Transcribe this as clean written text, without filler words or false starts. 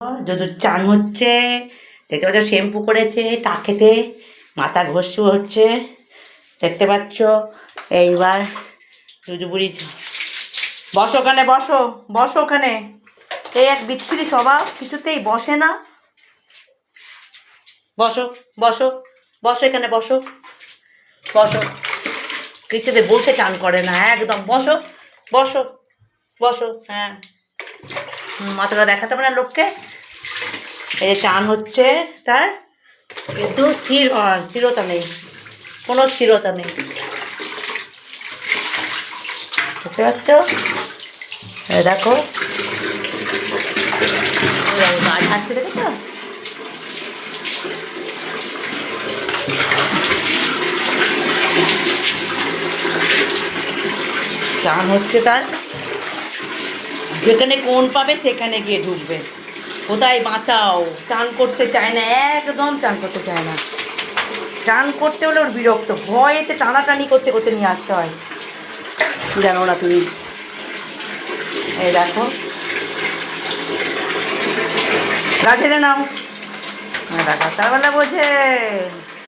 যদুর চান হচ্ছে, দেখতে পাচ্ছ শ্যাম্পু করেছে, টাকেতে মাথা ঘষু হচ্ছে, দেখতে পাচ্ছ। এইবার যদু বুড়ি, বসো ওখানে, বসো বসো ওখানে। এই এক বিচ্ছিরি স্বভাব, কিছুতেই বসে না। বসো বসো বসো, এখানে বসো বসো। কিছুতে বসে চান করে না একদম। বসো বসো বসো। হ্যাঁ, মাথাটা দেখাতে হবে না লোককে। এই যে চান হচ্ছে তার, কিন্তু স্থিরতা নেই, কোনো স্থিরতা নেই, বুঝতে পারছো? দেখো গা ঝাড়ছে, দেখেছ? চান হচ্ছে তার, যেখানে কোন পাবে সেখানে গিয়ে ঢুকবে। কোথায় বাঁচাও, চান করতে চায় না, একদম চান করতে চায় না। চান করতে হলে ওর বিরক্ত, ভয়েতে টানাটানি করতে করতে নিয়ে আসতে হয়, জানো না তুমি? এই দেখো, গা ঝেড়ে নাও। দেখা তার বেলা বোঝে।